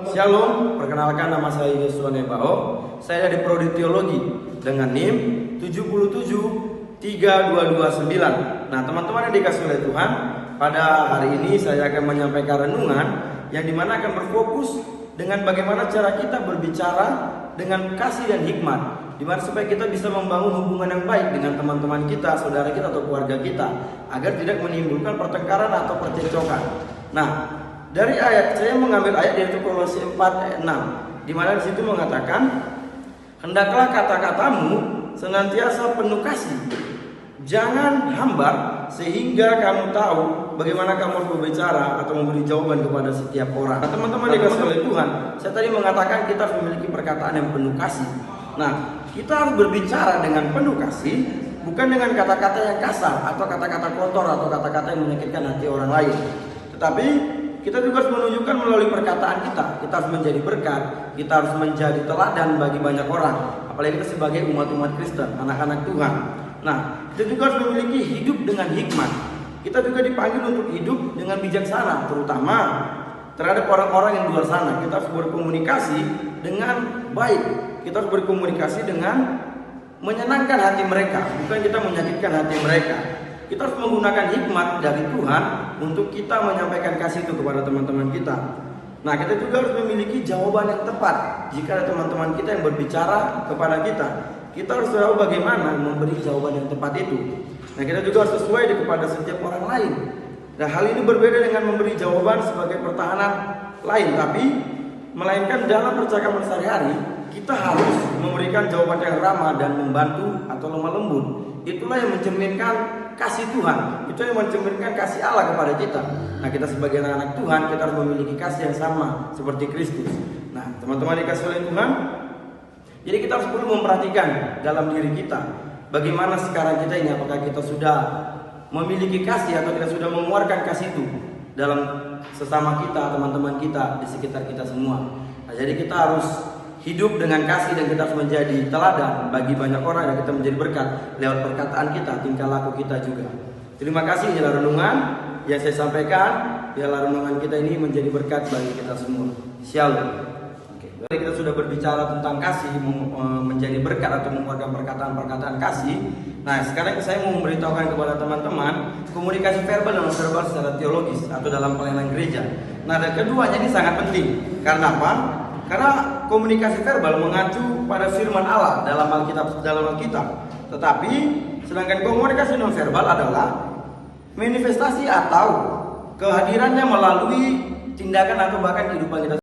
Shalom, perkenalkan nama saya Yosua Nebao. Saya dari Prodi Teologi dengan NIM 7732229. Nah, teman-teman yang dikasih oleh Tuhan, pada hari ini saya akan menyampaikan renungan yang dimana akan berfokus dengan bagaimana cara kita berbicara dengan kasih dan hikmat, dimana supaya kita bisa membangun hubungan yang baik dengan teman-teman kita, saudara kita atau keluarga kita, agar tidak menimbulkan pertengkaran atau percekcokan. Nah, dari ayat, saya mengambil ayat yaitu Kolose 4 ayat 6, di mana di situ mengatakan, hendaklah kata-katamu senantiasa penuh kasih, jangan hambar, sehingga kamu tahu bagaimana kamu harus berbicara atau memberi jawaban kepada setiap orang. Nah, teman-teman dikasih oleh Tuhan, saya tadi mengatakan kita harus memiliki perkataan yang penuh kasih. Nah, kita harus berbicara dengan penuh kasih, bukan dengan kata-kata yang kasar atau kata-kata kotor atau kata-kata yang menyakitkan hati orang lain. Tetapi kita juga harus menunjukkan melalui perkataan kita harus menjadi berkat, kita harus menjadi teladan bagi banyak orang, apalagi kita sebagai umat-umat Kristen, anak-anak Tuhan. Nah, kita juga harus memiliki hidup dengan hikmat. Kita juga dipanggil untuk hidup dengan bijaksana, terutama terhadap orang-orang yang di luar sana. Kita harus berkomunikasi dengan baik, kita harus berkomunikasi dengan menyenangkan hati mereka, bukan kita menyakitkan hati mereka. Kita harus menggunakan hikmat dari Tuhan untuk kita menyampaikan kasih itu kepada teman-teman kita. Nah, kita juga harus memiliki jawaban yang tepat jika ada teman-teman kita yang berbicara kepada kita. Kita harus tahu bagaimana memberi jawaban yang tepat itu. Nah, kita juga harus sesuai kepada setiap orang lain. Nah, hal ini berbeda dengan memberi jawaban sebagai pertahanan lain, tapi melainkan dalam percakapan sehari-hari kita harus memberikan jawaban yang ramah dan membantu atau lemah lembut. Itulah yang mencerminkan kasih Tuhan, itu yang mencerminkan kasih Allah kepada kita. Nah, kita sebagai anak-anak Tuhan, kita harus memiliki kasih yang sama seperti Kristus. Nah, teman-teman dikasih oleh Tuhan, jadi kita harus perlu memperhatikan dalam diri kita, bagaimana sekarang kita ini, apakah kita sudah memiliki kasih atau kita sudah mengeluarkan kasih itu dalam sesama kita, teman-teman kita, di sekitar kita semua. Nah, jadi kita harus hidup dengan kasih dan kita harus menjadi teladan bagi banyak orang dan kita menjadi berkat lewat perkataan kita, tingkah laku kita juga. Terima kasih, inilah renungan yang saya sampaikan. Biarlah renungan kita ini menjadi berkat bagi kita semua. Shalom. Jadi kita sudah berbicara tentang kasih, menjadi berkat atau mengeluarkan perkataan-perkataan kasih. Nah, sekarang saya mau memberitahukan kepada teman-teman komunikasi verbal dan non-verbal secara teologis atau dalam pelayanan gereja. Nah, dan keduanya ini sangat penting. Karena apa? Karena komunikasi verbal mengacu pada firman Allah dalam Alkitab. Tetapi sedangkan komunikasi non-verbal adalah manifestasi atau kehadirannya melalui tindakan atau bahkan kehidupan kita.